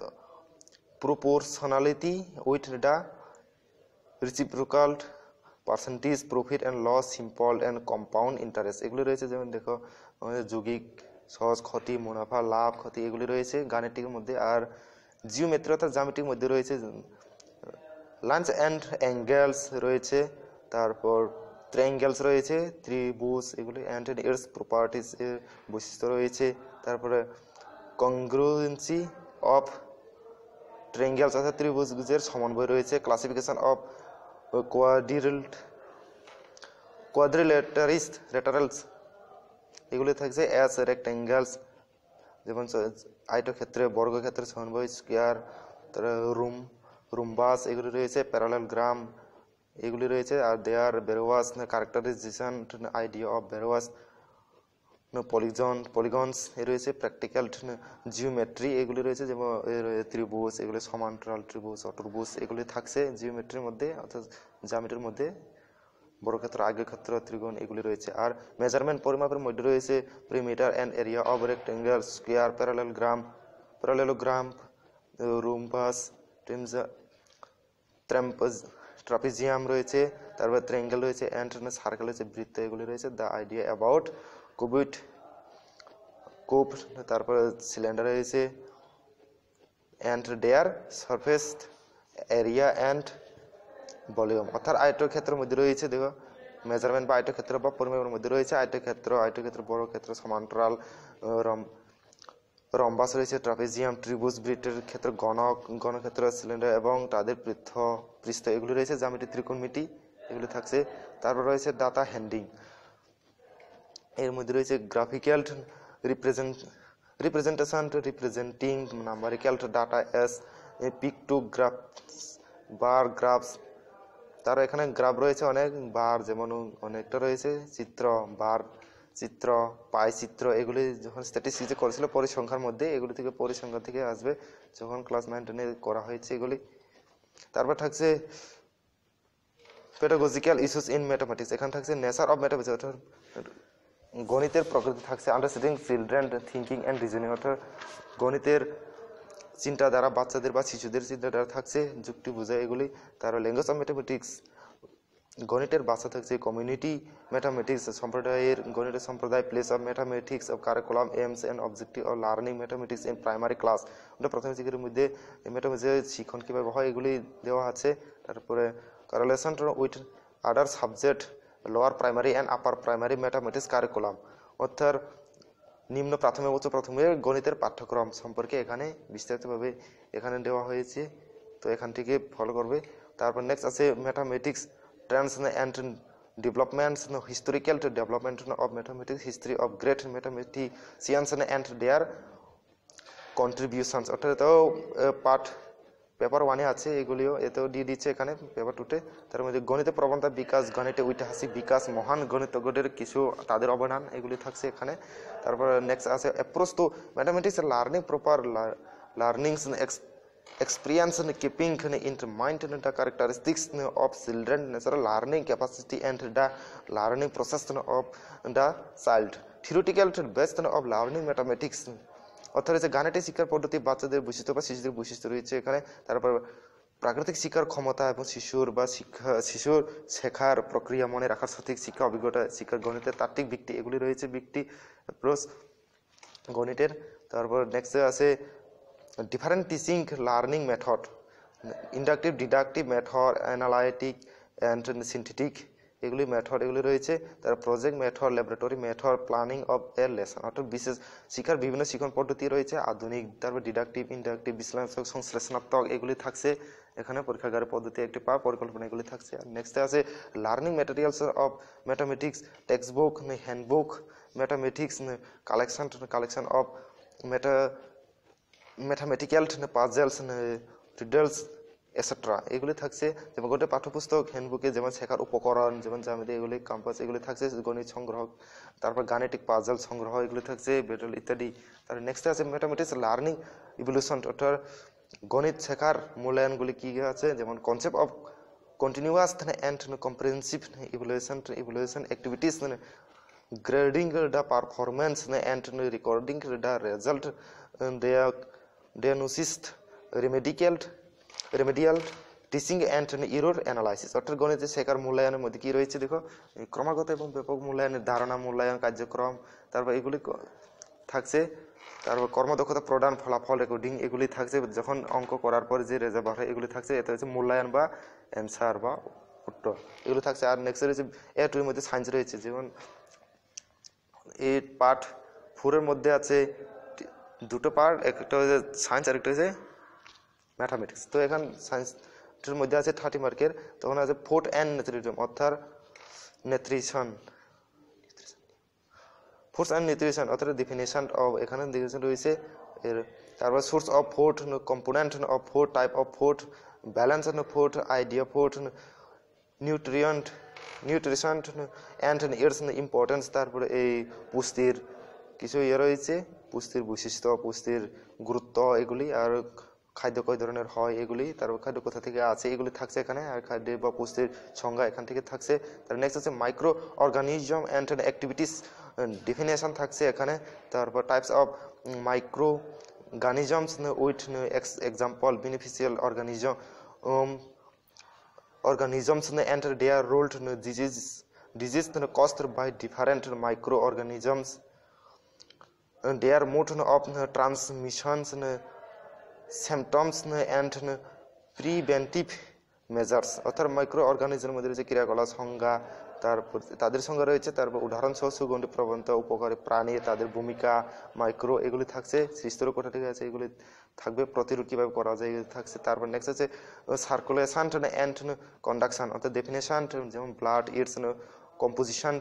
proportionality with the reciprocal, percentage, profit and loss, simple and compound interest, এগুলি রয়েছে। যেমন দেখো আমাদের যৌগিক, সহজ, ক্ষতি, মুনাফা, লাভ, ক্ষতি, এগুলি রয়েছে গাণিতিকের মধ্যে। আর জিওমেট্রি অর্থাৎ জ্যামিতির মধ্যে রয়েছে লাইনস অ্যান্ড অ্যাঙ্গেলস রয়েছে, তারপর ট্রায়াঙ্গেলস রয়েছে, ত্রিভুজ, এগুলি অ্যান্ড এর প্রপার্টিস এর বৈশিষ্ট্য রয়েছে। তারপরে কংগ্রুয়েন্সি অফ ট্রায়াঙ্গেলস অর্থাৎ ত্রিভুজের সমন্বয় রয়েছে। ক্লাসিফিকেশন অফ কোয়াড্রিল্যাটারিস ল্যাটারালস এগুলি থাকছে অ্যাস রেক্ট্যাঙ্গেলস, যেমন আয়তক্ষেত্রে, বর্গক্ষেত্রে, সমবায়, স্কোয়ার, রুম্বাস এগুলি রয়েছে, প্যারালেলগ্রাম এগুলি রয়েছে। আর দেয়ার বেরোয়াস ক্যারেক্টারাইজেশন আইডিয়া অফ বেরোয়াস, পলিগনস এ রয়েছে, প্র্যাকটিক্যাল জিওমেট্রি এগুলি রয়েছে, যেমন ত্রিভুজ এগুলি, সমান্তরাল ত্রিভুজ, অটভুজ এগুলি থাকছে জিওমেট্রির মধ্যে অর্থাৎ জ্যামিতির মধ্যে। বর্গক্ষেত্র, আয়তক্ষেত্র, ত্রিকোণ এগুলি রয়েছে। আর মেজারমেন্ট পরিমাপের মধ্যে রয়েছে perimeter and area of rectangle, square, parallelogram, rhombus, trapezium রয়েছে, তারপর ট্রায়াঙ্গেল রয়েছে, অ্যান্ড সার্কেল রয়েছে, বৃত্ত এগুলি রয়েছে। দ্য আইডিয়া অ্যাবাউট কুব, তারপরে সিলিন্ডার রয়েছে, and their surface area and volume, অর্থাৎ আয়তক্ষেত্রের মধ্যে রয়েছে দেখো মেজারমেন্ট বা আয়তক্ষেত্র বা পরিমাপের মধ্যে রয়েছে আয়তক্ষেত্র, বর্গক্ষেত্র, সমান্তরাল, রম্বাস রয়েছে, ট্রাপিজিয়াম, ত্রিভুজ, বৃত্তের ক্ষেত্র, ঘনক্ষেত্র, সিলিন্ডার এবং তাদের পৃষ্ঠ এগুলি রয়েছে, জ্যামিতি, ত্রিকোণমিতি এগুলি থাকছে। তারপর রয়েছে ডাটা হ্যান্ডিং, এর মধ্যে রয়েছে graphical representation representing numerical data as pictographs, bar graphs. তার এখানে গ্রাফ রয়েছে অনেক, বার যেমন অনেকটা রয়েছে, চিত্র, বার চিত্র, পাই চিত্র এগুলি যখন স্ট্যাটিস্টিক্সে করেছিল পরিসংখ্যার মধ্যে, এগুলি থেকে পরিসংখ্যা থেকে আসবে যখন ক্লাস 9-10 করা হয়েছে এগুলি। তারপর থাকছে পেডাগজিক্যাল ইস্যুস ইন ম্যাথমেটিক্স, এখানে থাকছে নেচার অফ ম্যাথমেটিক্স অর্থাৎ গণিতের প্রকৃতি থাকছে, understanding children thinking and reasoning অর্থাৎ গণিতের চিন্তাধারা, বাচ্চাদের বা শিশুদের চিন্তাধারা থাকছে, যুক্তি বোঝায় এগুলি। তারপর ল্যাঙ্গুয়েজ অফ ম্যাথমেটিক্স, গণিতের ভাষা থাকছে, কমিউনিটি ম্যাথামেটিক্স, গণিতের সম্প্রদায়, place of mathematics of curriculum, AIIMS and objective of learning mathematics in primary class, ওটা প্রাথমিক শিক্ষার মধ্যে ম্যাথামেটিক্সের শিক্ষণ কীভাবে হয় এগুলি দেওয়া আছে। তারপরে correlation with other subject, lower primary and upper primary mathematics curriculum, অর্থাৎ নিম্ন প্রাথমিক উচ্চ প্রাথমিক গণিতের পাঠ্যক্রম সম্পর্কে এখানে বিস্তারিতভাবে এখানে দেওয়া হয়েছে, তো এখান থেকে ফলো করবে। তারপর নেক্সট আছে mathematics trends and developments, historical development of mathematics, history of great mathematicians and their contributions, অর্থাৎ পার্ট পেপার 1-এ আছে, এগুলিও এতেও দিয়ে দিচ্ছে এখানে পেপার 2-তে। তার মধ্যে গণিতের প্রবণতা বিকাশ, গণিতে ঐতিহাসিক বিকাশ, মহান গণিতজ্ঞদের কিছু তাদের অবদান এগুলি থাকছে এখানে। তারপর নেক্সট আছে approach to mathematics, learning proper learnings experience and keeping in mind the characteristics of children, natural learning capacity and the learning process of the child, theoretical based of learning mathematics, অর্থাৎ হচ্ছে গাণিতিক শিক্ষার পদ্ধতি, বাচ্চাদের বৈশিষ্ট্য বা শিশুদের বৈশিষ্ট্য রয়েছে এখানে। তারপর প্রাকৃতিক শিক্ষার ক্ষমতা এবং শিশুর শেখার প্রক্রিয়া, মনে রাখার সঠিক শিক্ষা অভিজ্ঞতা, শিক্ষার গণিতের তাত্ত্বিক ভিত্তি এগুলি রয়েছে, ভিত্তি অ্যাপ্রোচ গণিতের। তারপর নেক্সট আছে different teaching learning method, inductive, deductive method, analytic and synthetic এগুলি মেথড এগুলি রয়েছে। তার project method, laboratory method, planning of a lesson, অর্থাৎ বিশেষ শিক্ষার বিভিন্ন শিক্ষণ পদ্ধতি রয়েছে আধুনিক। তারপর ডিডাকটিভ, ইন্ডাকটিভ, বিশ্লেষণাত্মক, সংশ্লেষণাত্মক এগুলি থাকছে এখানে, পরীক্ষাগারের পদ্ধতি একটি পরিকল্পনা এগুলি থাকছে। আর নেক্সটে আছে learning materials of mathematics, text book, handbook, mathematics collection of mathematical পাজেলস, riddles etcetera এগুলি থাকছে। যেমন গোটে পাঠ্যপুস্তক হ্যান্ডবুকে যেমন শেখার উপকরণ, যেমন জ্যামিতি এগুলি, কম্পাস এগুলি থাকছে, গণিত সংগ্রহ, তারপর গাণিতিক পাজেল সংগ্রহ এগুলি থাকছে, বেটল ইত্যাদি। তার নেক্সটে আছে ম্যাথামেটিক্স লার্নিং ইভলিউশন, অর্থাৎ গণিত শেখার মূল্যায়নগুলি কী আছে, যেমন concept of continuous and comprehensive evolution activities, grading the performance and recording the result, diagnosis, remedial teaching and error analysis, অর্থাৎ গণিতের শেখার মূল্যায়নের মধ্যে কী রয়েছে দেখো, ক্রমাগত এবং ব্যাপক মূল্যায়নের ধারণা, মূল্যায়ন কার্যক্রম, তারপর এগুলি থাকছে। তারপর কর্মদক্ষতা প্রদান, ফলাফল রেকর্ডিং এগুলি থাকছে, যখন অঙ্ক করার পর যে রেজাল্ট হয় এগুলি থাকছে। এতে হচ্ছে মূল্যায়ন বা অ্যান্সার বা উত্তর এগুলো থাকছে। আর নেক্সট রয়েছে A2 এর মধ্যে সায়েন্স রয়েছে, যেমন এই পার্ট 4-এর মধ্যে আছে দুটো পার্ট, একটা হচ্ছে সায়েন্স আর একটা হচ্ছে ম্যাথামেটিক্স। তো এখানে সায়েন্সের মধ্যে আছে 30 মার্কের, তখন আছে ফোর্থ অ্যান্ড ন্যাচারালিজম, অর্থাৎ নিউট্রিশন ফুডস অ্যান্ড নিউট্রিশন অর্থাৎ ডেফিনেশন অফ এখানে ডেফিনেশন রয়েছে এর তারপর source of food component of food type of food balance of food idea food nutrient nutrition and its importance তারপরে এই পুষ্টির কিছু রয়েছে পুষ্টির বৈশিষ্ট্য পুষ্টির গুরুত্ব এগুলি আর খাদ্য কয় ধরনের হয় এগুলি তারপর খাদ্য কোথা থেকে আছে এগুলি থাকছে এখানে আর খাদ্য বা পুষ্টির সংজ্ঞা এখান থেকে থাকছে তার নেক্সট হচ্ছে micro organism and activities definition থাকছে এখানে তারপর types of micro organisms with example beneficial organisms and their role to disease caused by different microorganisms and their mode of transmission symptoms and preventive measures অর্থাৎ micro অর্গানিজমের মধ্যে রয়েছে ক্রিয়াকলাপ সংজ্ঞা তারপর তাদের সংজ্ঞা রয়েছে তারপর উদাহরণ সহ সুগন্ধি প্রবণতা উপকারী প্রাণী তাদের ভূমিকা মাইক্রো এগুলি থাকছে সৃষ্টির কোথা থেকে আছে এগুলি থাকবে প্রতিরোধ কিভাবে করা যায় এগুলি থাকছে তারপর নেক্সট আছে সার্কুলেশন অ্যান্ড কন্ডাকশন অর্থাৎ ডেফিনেশন যেমন blood its composition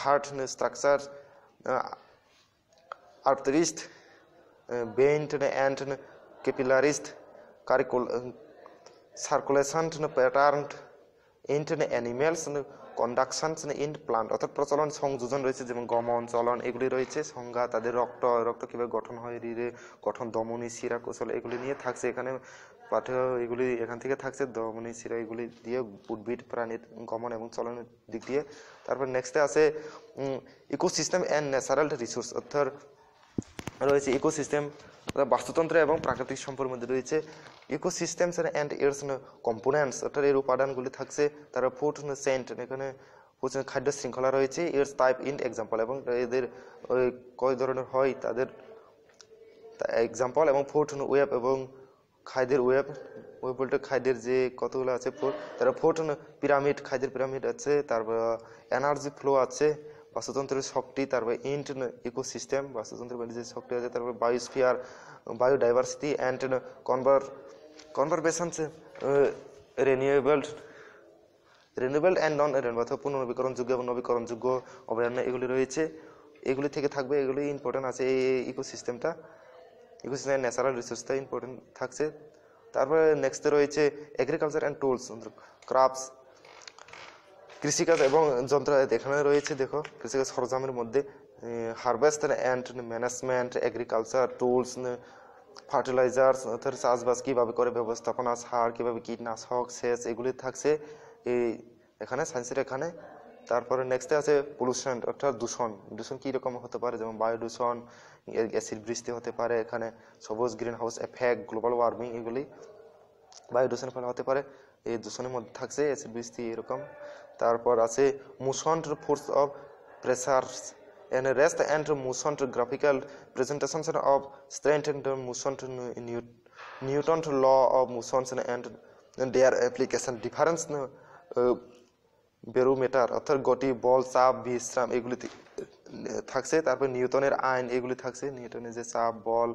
heart structure arteries vein and capillaries circulation pattern in animals conduction in plant অর্থাৎ প্রচলন সংযোজন রয়েছে যেমন গমন চলন এগুলি রয়েছে সংজ্ঞা তাদের রক্ত কিভাবে গঠন হয় রিরে গঠন দমনী শিরা কোষল এগুলি নিয়ে থাকছে এখানে পাঠ্য এগুলি এখান থেকে থাকছে দমনী শিরা এগুলি দিয়ে উদ্ভিদ প্রাণীর গমন এবং চলনের দিক দিয়ে তারপর নেক্সটে আছে ইকোসিস্টেম অ্যান্ড ন্যাচারাল রিসোর্স অর্থাৎ রয়েছে ইকোসিস্টেম বাস্তুতন্ত্র এবং প্রাকৃতিক সম্পদের মধ্যে রয়েছে ইকোসিস্টেমস অ্যান্ড ইটস কম্পোনেন্টস অর্থাৎ এর উপাদানগুলি থাকছে তারা ফুড সেন্ট এখানে খাদ্য শৃঙ্খলা রয়েছে ইটস টাইপ ইন এক্সাম্পল এবং এদের কয় ধরনের হয় তাদের এক্সাম্পল এবং ফুড ওয়েব এবং খাদ্যের ওয়েব বলতে খাদ্যের যে কতগুলো আছে ফুড তারা ফুড পিরামিড খাদ্যের পিরামিড আছে তারপর এনার্জি ফ্লো আছে বাস্তুতন্ত্রের শক্তি তারপর ইন্ট ইকোসিস্টেম বাস্তুতন্ত্রের যে শক্তি আছে তারপর biosphere biodiversity and conservation renewable and non renewable অর্থাৎ পুনর্নবীকরণযোগ্য এবং নবীকরণযোগ্য অভয়ারণ্য এগুলি রয়েছে এগুলি থেকে থাকবে এগুলি ইম্পর্টেন্ট আছে এই ইকোসিস্টেমটা ইকোসিস্টেম ন্যাচারাল রিসোর্সটা ইম্পর্টেন্ট থাকছে তারপরে নেক্সটে রয়েছে এগ্রিকালচার অ্যান্ড টুলস ক্রাফটস কৃষিকাজ এবং যন্ত্র এখানে রয়েছে দেখো কৃষিকাজ সরঞ্জামের মধ্যে harvest and management agriculture tools fertilisers অর্থাৎ চাষবাস কীভাবে করে ব্যবস্থাপনা সার কীভাবে কীটনাশক সেচ এগুলি থাকছে এই এখানে সায়েন্সের এখানে তারপরে নেক্সটে আছে পলিউশন অর্থাৎ দূষণ কীরকম হতে পারে যেমন বায়ু দূষণ অ্যাসিড বৃষ্টি হতে পারে এখানে সবুজ green house effect global warming এগুলি বায়ু দূষণের ফলে হতে পারে এই দূষণের মধ্যে থাকছে অ্যাসিড বৃষ্টি এরকম তারপর আছে motion force of pressures and rest and motion graphical presentations of strength and motion Newton's law of motion and their application difference barometer অর্থাৎ গতি বল চাপ বিশ্রাম এগুলি থাকছে তারপর নিউটনের আইন এগুলি থাকছে নিউটনের যে চাপ বল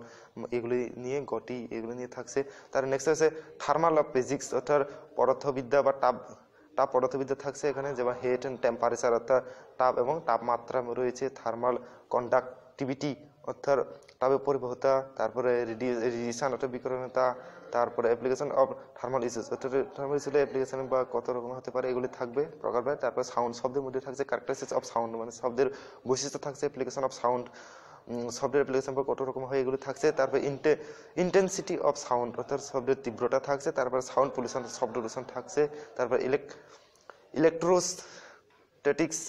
এগুলি নিয়ে গতি এগুলি নিয়ে থাকছে তার নেক্সট আছে থার্মাল ফিজিক্স অর্থাৎ পদার্থবিদ্যা বা তাপ পদার্থবিদ্যা থাকছে এখানে যেমন হিট এন্ড টেম্পারেচার অর্থাৎ তাপ এবং তাপমাত্রা রয়েছে থার্মাল কন্ডাক্টিভিটি অর্থাৎ তাপের পরিবহতা তারপরে রেডিয়েশন অর্থাৎ বিকিরণতা তারপরে অ্যাপ্লিকেশন অফ থার্মাল ইস্যুস অর্থাৎ থার্মাল ইস্যুর অ্যাপ্লিকেশন বা কত রকম হতে পারে এগুলি থাকবে প্রকারভেদ তারপরে সাউন্ড শব্দের মধ্যে থাকছে ক্যারেক্টারিস্টিক্স অফ সাউন্ড মানে শব্দের বৈশিষ্ট্য থাকছে অ্যাপ্লিকেশন অফ সাউন্ড শব্দের অ্যাপ্লিকেশন বা কত রকম হয় এগুলি থাকছে তারপরে ইন্টেন্সিটি অফ সাউন্ড অর্থাৎ শব্দের তীব্রতা থাকছে তারপরে সাউন্ড পলিউশন শব্দ দূষণ থাকছে তারপর ইলেকট্রোস্ট্যাটিক্স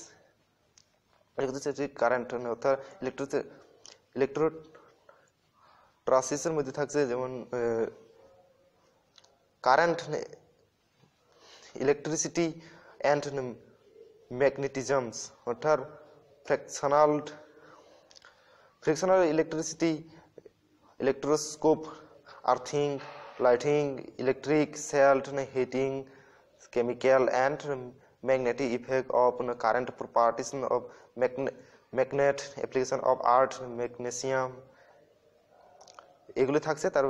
কারেন্ট অর্থাৎ ইলেকট্রোট্রান্সিশনের মধ্যে থাকছে যেমন কারেন্ট ইলেকট্রিসিটি অ্যান্ড ম্যাগনেটিজমস অর্থাৎ frictional electricity electroscope earthing lightning electric cell heating chemical and magnetic effect of current properties of magnet application of art magnesium এগুলি থাকছে তার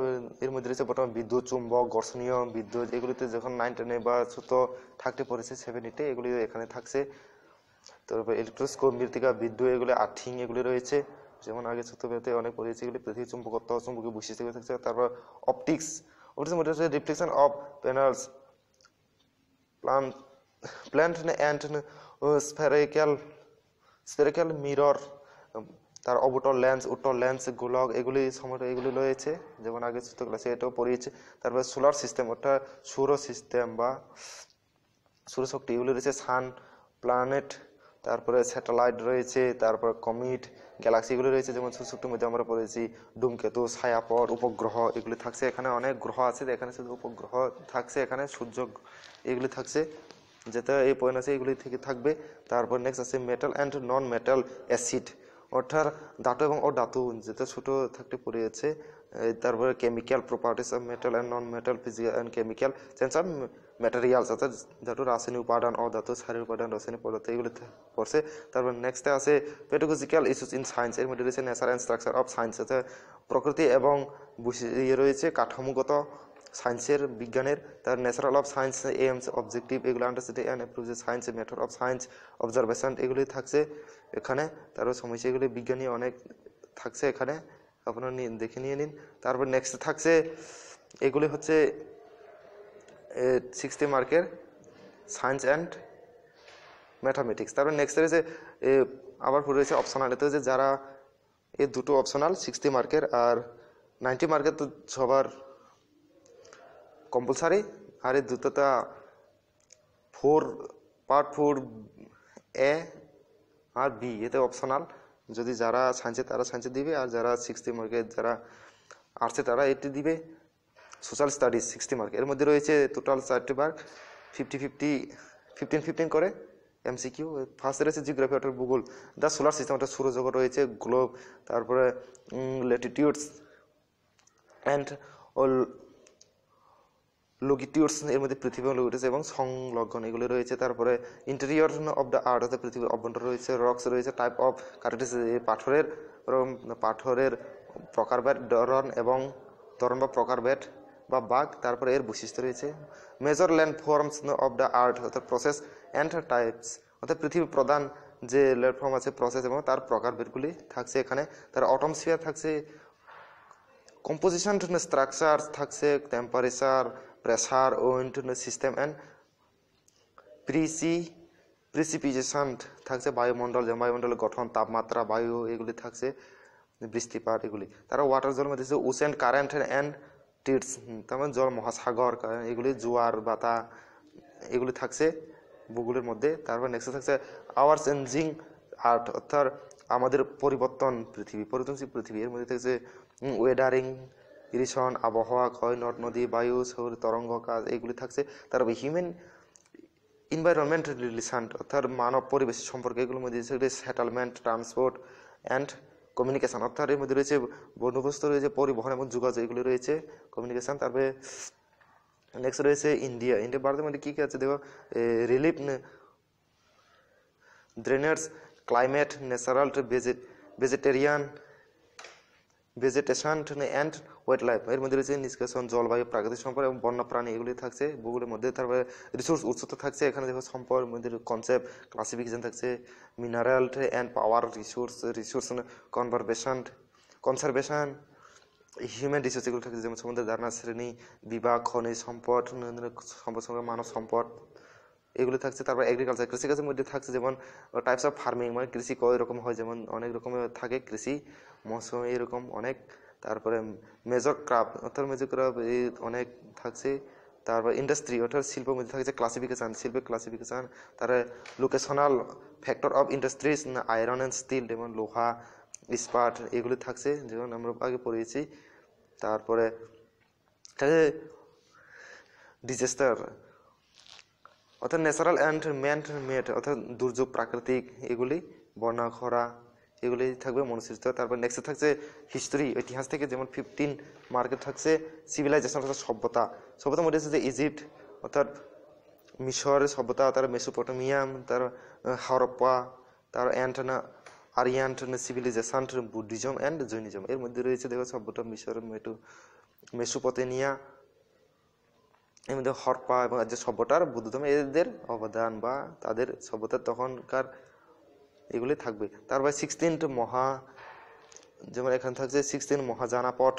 এর মধ্যে রয়েছে বর্তমান বিদ্যুৎ চুম্বক ঘর্ষণীয় বিদ্যুৎ এগুলিতে যখন 9 10 বা ছোট থাকতে পড়েছে 7 8 এগুলি এখানে থাকছে তারপর ইলেকট্রোস্কোপ, মৃত্তিকা বিদ্যুৎ, এগুলি আর্থিং এগুলি রয়েছে, যেমন আগে ছোটবেলাতে অনেক পড়েছি এগুলি। পৃথিবী চুম্বকত্ব, চুম্বকীয় বৈশিষ্ট্য থাকছে। তারপর অপটিক্স, অপটিক্সের মধ্যে হচ্ছে reflection of panels, plant and spherical mirror, তার অবতল লেন্স, উত্তল লেন্স, গোলক, এগুলি এগুলি রয়েছে, যেমন আগে ছোট ক্লাসে এটাও পড়িয়েছে। তারপরে সোলার সিস্টেম অর্থাৎ সৌর সিস্টেম বা সৌরশক্তি, এগুলি রয়েছে। সান, প্ল্যানেট, তারপরে স্যাটেলাইট রয়েছে, তারপর কমিট, গ্যালাক্সি এগুলি রয়েছে। যেমন সৌরশক্তির মধ্যে আমরা পড়েছি ধূমকেতু, ছায়াপথ, উপগ্রহ এগুলি থাকছে। এখানে অনেক গ্রহ আছে, এখানে শুধু উপগ্রহ থাকছে, এখানে সূর্য এগুলি থাকছে, যেটা এই পয়েন্ট আছে এগুলি থেকে থাকবে। তারপর নেক্সট আছে metal and non metal acid, অর্থাৎ ধাতু এবং অধাতু, যেটা ছোট থাকতে পড়েছে। তারপরে chemical properties of metal and non metal, physical and chemical change of materials, অর্থাৎ ধাতু, রাসায়নিক উপাদান, অধাতু, সারের উপাদান, রাসায়নিক পদার্থ এগুলি পড়ছে। তারপর নেক্সটে আছে পেডাগজিক্যাল ইস্যুস ইন সায়েন্স, এর মধ্যে রয়েছে nature and structure of science, অর্থাৎ প্রকৃতি এবং রয়েছে কাঠামোগত সায়েন্সের, বিজ্ঞানের। তার natural of science, aims, objective, এগুলো understanding and approach science, method of science, observation এগুলি থাকছে এখানে। তারপর সমস্যা এগুলি বিজ্ঞানী অনেক থাকছে এখানে, আপনারা দেখে নিয়ে নিন। তারপর নেক্সট থাকছে এগুলি হচ্ছে 60 মার্কের সায়েন্স অ্যান্ড ম্যাথামেটিক্স। তারপর নেক্সট রয়েছে আবার রয়েছে অপশনাল, এতে হচ্ছে যারা এই দুটো অপশনাল 60 মার্কের, আর 90 মার্কের তো সবার কম্পালসারি। আর এই দুটোটা পার্ট 4A আর B এতে অপশনাল, যদি যারা সায়েন্সে তারা সায়েন্সে দিবে, আর যারা 60 মার্কের যারা আর্টসে তারা এটি দিবে। সোশ্যাল স্টাডিজ 60 মার্ক, এর মধ্যে রয়েছে টোটাল 4টি মার্ক, 15 করে এমসিকিউ। ফার্স্ট রয়েছে জিওগ্রাফি অর্থাৎ ভূগোল, দ্য সোলার সিস্টেম অর্থাৎ সৌরজগৎ রয়েছে, গ্লোব, তারপরে ল্যাটিটিউডস অ্যান্ড লঙ্গিটিউডস, এর মধ্যে পৃথিবী এবং সংলগ্ন এগুলি রয়েছে। তারপরে ইন্টেরিয়র অফ দ্য আর্থ অর্থাৎ পৃথিবীর অভ্যন্তর রয়েছে। রক্স রয়েছে, টাইপ অফ ক্যারেক্টারিস্টিক্স, পাথরের প্রকারভেদ, ধরন বা প্রকারভেদ বা বাগ, তারপরে এর বৈশিষ্ট্য রয়েছে। Major land forms of the earth অর্থাৎ প্রসেস অ্যান্ড টাইপস, অর্থাৎ পৃথিবীর প্রধান যে ল্যান্ডফর্ম আছে, প্রসেস এবং তার প্রকারভেদগুলি থাকছে এখানে। তার অটমস্ফিয়ার থাকছে, কম্পোজিশন, স্ট্রাকচার থাকছে, temperature, pressure, wind system and precipitation থাকছে, বায়ুমণ্ডল, যেমন বায়ুমণ্ডলের গঠন, তাপমাত্রা, বায়ু এগুলি থাকছে, বৃষ্টিপাত এগুলি। তারা ওয়াটার জল মধ্যে ওশেন, কারেন্ট অ্যান্ড টিডস, তার মানে জল, মহাসাগর এগুলি, জোয়ার বাতা এগুলি থাকছে ভূগোলের মধ্যে। তারপর নেক্সট থাকছে আওয়ার চেঞ্জিং আর্থ অর্থাৎ আমাদের পরিবর্তনশীল পৃথিবী, এর মধ্যে থাকছে ওয়েদারিং, ইরিশন, আবহাওয়া, ক্ষয়, নদ নদী, বায়ু, সৌর তরঙ্গ কাজ এগুলি থাকছে। তারপর হিউম্যান ইনভায়রনমেন্ট রিলেশন অর্থাৎ মানব পরিবেশ সম্পর্কে, এগুলোর মধ্যে সেটেলমেন্ট, ট্রান্সপোর্ট অ্যান্ড কমিউনিকেশন অর্থাৎ এর মধ্যে রয়েছে বন্দোবস্ত রয়েছে, পরিবহন এবং যোগাযোগ এগুলি রয়েছে, কমিউনিকেশন। তারপরে নেক্সট রয়েছে ইন্ডিয়া ভারতের মধ্যে কী কী আছে দেখো, relief, drainage, climate, natural vegetation and wild life, এর মধ্যে রয়েছে নিষ্কাশন, জলবায়ু, প্রাকৃতিক সম্পদ এবং বন্য প্রাণী এগুলি থাকছে ভূগোলের মধ্যে। তারপরে রিসোর্স উৎসতা থাকছে, এখানে দেখো সম্পদের মধ্যে কনসেপ্ট, ক্লাসিফিকেশন থাকছে, mineral and power resource conservation, human resource এগুলো থাকছে, যেমন সমুদ্রের ধারণা, শ্রেণী বিভাগ, খনিজ সম্পদ, মানব সম্পদ এগুলো থাকছে। তারপর এগ্রিকালচার, কৃষিকাজের মধ্যে থাকছে, যেমন টাইপস অফ ফার্মিং, মানে কৃষি কয় রকম হয়, যেমন অনেক রকমের থাকে কৃষি, মৌসুম এরকম অনেক। তারপরে মেজর ক্রাফট অর্থাৎ অনেক থাকছে। তারপর ইন্ডাস্ট্রি অর্থাৎ শিল্পের মধ্যে থাকছে শিল্পের ক্লাসিফিকেশান। তারপরে locational factor of industries, iron and steel, যেমন লোহা, ইস্পাত এগুলি থাকছে, যেমন আমরা আগে পড়িয়েছি। তারপরে ডিজাস্টার অর্থাৎ ন্যাচারাল অ্যান্ড ম্যান মেড অর্থাৎ দুর্যোগ, প্রাকৃতিক এগুলি, বন্যা, খরা এগুলি থাকবে মনুসৃষ্ট। তারপর নেক্সট থাকছে হিস্টোরি, ইতিহাস থেকে, যেমন 15 মার্কেট থাকছে সিভিলাইজেশন অর্থাৎ সভ্যতার মধ্যে আছে যে ইজিপ্ট অর্থাৎ মিশর সভ্যতা, তার মেসোপটেমিয়াম, তার হরপ্পা, তার Aryan civilization, Buddhism and Jainism, এর মধ্যে রয়েছে দেখো সভ্যতা মিশর, মেসোপটেমিয়া, এর মধ্যে হরপ্পা এবং যে সভ্যতার বুদ্ধধর্ম এদের অবদান বা তাদের সভ্যতার তখনকার এগুলি থাকবে। তারপরে 16th মহা, যেমন এখানে থাকছে 16 মহাজানাপদ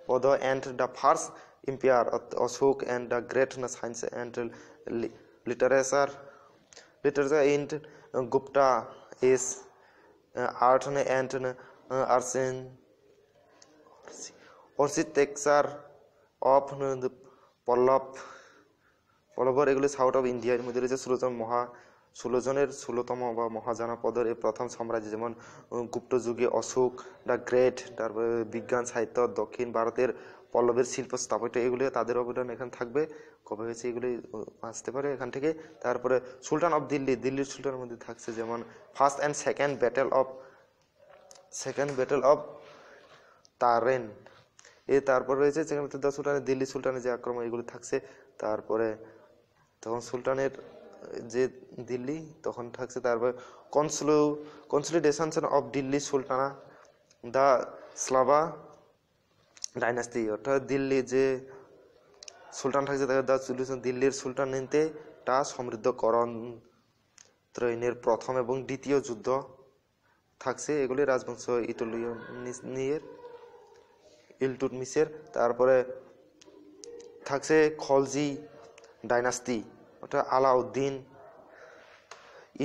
পদ and the first empire Ashoka and the great science and literature in Gupta is art and architecture of পল্লবর, এগুলি সাউথ অফ ইন্ডিয়ার মধ্যে রয়েছে 16 জনের 16তম বা মহাজানাপদের এই প্রথম সাম্রাজ্য, যেমন গুপ্ত যুগে অশোক দ্য গ্রেট, তারপরে বিজ্ঞান সাহিত্য, দক্ষিণ ভারতের পল্লবের শিল্প স্থাপত্য, এগুলি তাদের অবদান এখানে থাকবে। কবে হয়েছে এগুলি আসতে পারে এখান থেকে। তারপরে সুলতান অফ দিল্লি, দিল্লির সুলতানের মধ্যে থাকছে যেমন first and second battle of Tarain. তারপর রয়েছে সুলতানের দিল্লি সুলতানের যে আক্রমণ, এগুলি থাকছে। তারপরে তখন সুলতানের যে দিল্লি তখন থাকছে। তারপরে consolidation of Delhi sultanate, the slave dynasty, অর্থাৎ দিল্লি যে সুলতান থাকছে দিল্লির সুলতানিতে তা সমৃদ্ধকরণ ত্রয়ীনের প্রথম এবং দ্বিতীয় যুদ্ধ থাকছে। এগুলি রাজবংশ ইলটুটমিশের। তারপরে থাকছে খলজি ডাইনাস্টি, অর্থাৎ আলাউদ্দিন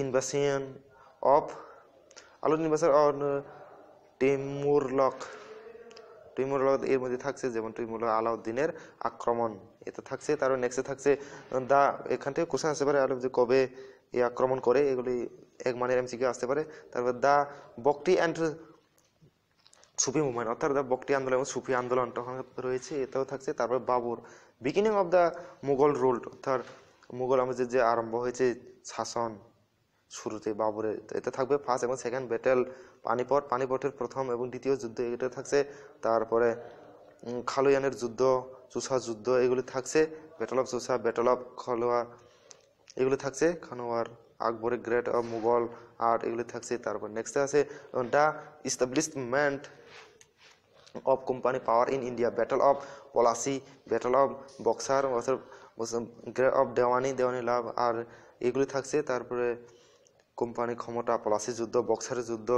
ইনভাসিয়ন অফ টিমুরলক, এর মধ্যে থাকছে যেমন টিমুরলক আলাউদ্দিনের আক্রমণ, এটা থাকছে। তারপর নেক্সটে থাকছে এখান থেকে কোশ্চেন আসতে পারে যে কবে এ আক্রমণ করে, এগুলি এক মানের এমসিকিউ আসতে পারে। তারপর দা বকটি অ্যান্ড সুফি মুভমেন্ট, অর্থাৎ দা বকটি আন্দোলন এবং সুফি আন্দোলন তখন রয়েছে, এটাও থাকছে। তারপর Babur, beginning of the Mughal rule, অর্থাৎ মুঘল আমাদের যে আরম্ভ হয়েছে শাসন শুরুতে বাবরের, এটা থাকবে। ফার্স্ট এবং সেকেন্ড ব্যাটেল পানিপথের প্রথম এবং দ্বিতীয় যুদ্ধ, এটা থাকছে। তারপরে খালুয়ানের যুদ্ধ, চুসা যুদ্ধ, এগুলি থাকছে। ব্যাটল অফ চুসা, ব্যাটল অফ খালুয়া, এগুলি থাকছে। খানোয়ার, আকবরের গ্রেট অফ মুঘল আর্ট, এগুলি থাকছে। তারপর নেক্সটে আছে the establishment of company power in India, battle of Palashi, battle of boxer, great of দেওয়ানি লাভ, আর এগুলি থাকছে। তারপরে কোম্পানি ক্ষমতা, পলাশি যুদ্ধ, বক্সারের যুদ্ধ,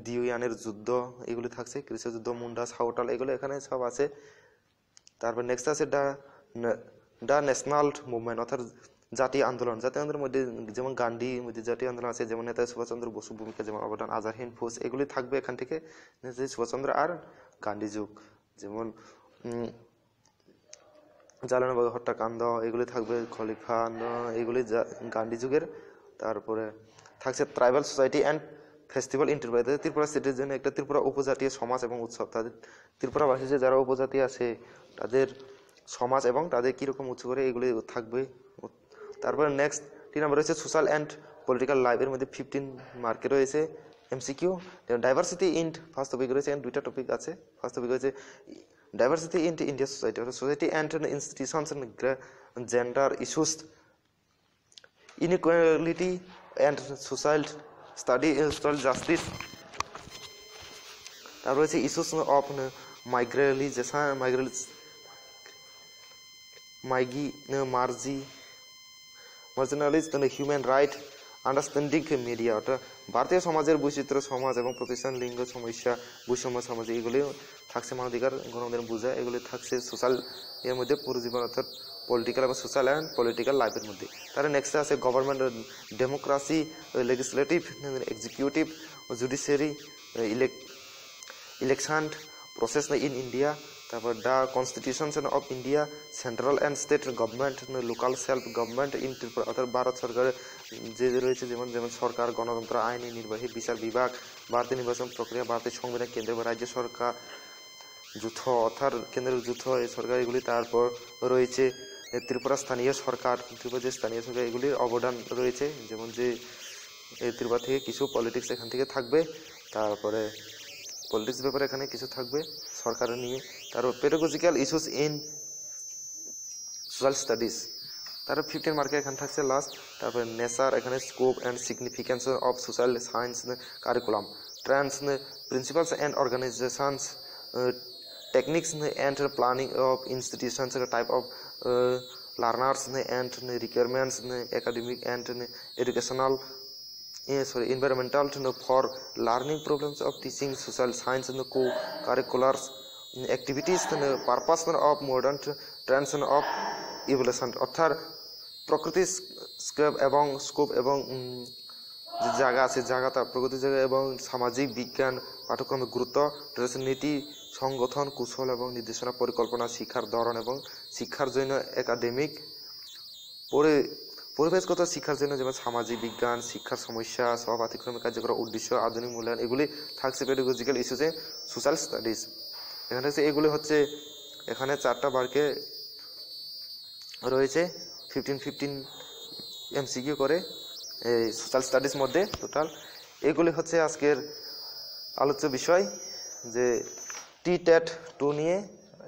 দিওয়ানের যুদ্ধ, এগুলি থাকছে। কৃষি যুদ্ধ, মুন্ডা, সাঁওতাল, এগুলো এখানে সব আছে। তারপর নেক্সট আছে দ্য ন্যাশনাল মুভমেন্ট, অর্থাৎ জাতীয় আন্দোলনের মধ্যে যেমন গান্ধী মধ্যে জাতীয় আন্দোলন আছে, যেমন নেতা সুভাষচন্দ্র বসু ভূমিকা, যেমন অবদান আজাদ হিন্দ ফৌজ, এগুলি থাকবে এখান থেকে। সুভাষচন্দ্র আর গান্ধী যুগ, যেমন জালিয়ানওয়ালাবাগ হত্যাকাণ্ড, এগুলি থাকবে। খলিফা আন্দোলন, এগুলি গান্ধী যুগের। তারপরে থাকছে tribal society and festival in Tripura, Tripura স্টেটের জন্য একটা ত্রিপুরা উপজাতীয় সমাজ এবং উৎসব, তাদের ত্রিপুরাবাসী যে যারা উপজাতি আছে তাদের সমাজ এবং তাদের কীরকম উৎসব করে, এগুলি থাকবে। তারপরে নেক্সট 3 নম্বর রয়েছে সোশ্যাল অ্যান্ড পলিটিক্যাল লাইফ, এর মধ্যে 15 মার্কে রয়েছে MCQ. Diversity in first topic রয়েছে, দুইটা টপিক আছে। ফার্স্ট টপিক রয়েছে diversity in India society and institutions and gender issues, inequality and social study, social justice. তারপর রয়েছে issues of marginalism, human right, understanding media, অর্থাৎ ভারতীয় সমাজের বৈচিত্র্য সমাজ এবং প্রতিষ্ঠান, লিঙ্গ সমস্যা, বৈষম্য সমাজ, এগুলি থাকছে। মানবাধিকার গণমাধ্যম বোঝা, এগুলি থাকছে। সোশ্যাল এর মধ্যে পুরোজীবন, অর্থাৎ পলিটিক্যাল এবং সোশ্যাল অ্যান্ড পলিটিক্যাল লাইফের মধ্যে। তার নেক্সটে আছে government, democracy, legislative, executive, judiciary, election process in India. তারপর the constitution of India, central and state government, local self government in Tripura, অর্থাৎ ভারত সরকারের যে রয়েছে যেমন সরকার, গণতন্ত্র, আইনি, নির্বাহী, বিচার বিভাগ, ভারতীয় নির্বাচন প্রক্রিয়া, ভারতের সংবিধান, কেন্দ্র বা রাজ্য সরকার যৌথ, অর্থাৎ কেন্দ্রের যৌথ এই সরকার, এগুলি। তারপর রয়েছে ত্রিপুরা স্থানীয় সরকার, ত্রিপুরা যে স্থানীয় সরকার, এগুলির অবদান রয়েছে, যেমন যে ত্রিপুরা থেকে কিছু পলিটিক্স এখান থেকে থাকবে। তারপরে পলিটিক্স ব্যাপারে এখানে কিছু থাকবে সরকারের নিয়ে। তারপর pedagogical issues in social studies, তারপর 15 মার্কে এখানে থাকছে লাস্ট। তারপরে নেচার, এখানে scope and significance of social science curriculum, trans principles and organizations, techniques and planning of institutions, type of learners and requirements, academic and educational environmental for learning problems of teaching social science and co-curricular activities purpose of modern trends of evolution অর্থাৎ প্রকৃতির scope এবং যে জায়গা আছে জায়গাটা প্রগতি জায়গা এবং সামাজিক বিজ্ঞান পাঠ্যক্রমের গুরুত্ব নীতি সংগঠন কৌশল এবং নির্দেশনা পরিকল্পনা শিক্ষার ধরন এবং শিক্ষার জন্য একাডেমিক পরিবেশগত শিক্ষার জন্য যেমন সামাজিক বিজ্ঞান শিক্ষার সমস্যা সব পাঠ্যক্রমিক কার্যক্রম উদ্দেশ্য আধুনিক মূল্যায়ন এগুলি থাকছে পেডাগজিক্যাল ইস্যুসে সোশ্যাল স্টাডিজ এখানে হচ্ছে এগুলি হচ্ছে এখানে 4টা বারকে রয়েছে 15 এমসিকিউ করে এই সোশ্যাল স্টাডিজ মধ্যে টোটাল এগুলি হচ্ছে আজকের আলোচ্য বিষয় যে T-TET-2 নিয়ে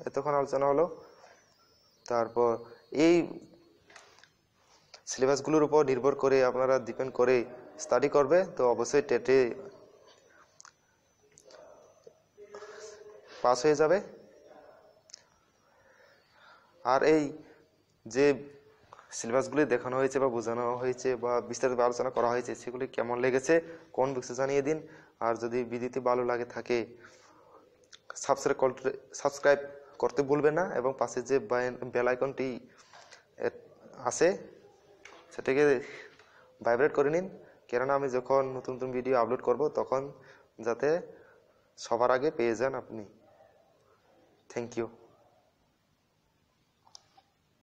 এতক্ষণ আলোচনা হলো তারপর এই সিলেবাসগুলোর উপর নির্ভর করে আপনারা ডিপেন্ড করে স্টাডি করবে তো অবশ্যই টেটে পাস হয়ে যাবে আর এই যে সিলেবাসগুলি দেখানো হয়েছে বা বোঝানো হয়েছে বা বিস্তারিত আলোচনা করা হয়েছে সেগুলি কেমন লেগেছে কোন বিষয়ে জানিয়ে দিন আর যদি ভিডিওটি ভালো লাগে থাকে সাবস্ক্রাইব করতে ভুলবেন না এবং পাশে যে বেল আইকনটি আছে সেটাকে ভাইব্রেট করে নিন কেননা আমি যখন নতুন নতুন ভিডিও আপলোড করব তখন যাতে সবার আগে পেয়ে যান আপনি থ্যাংক ইউ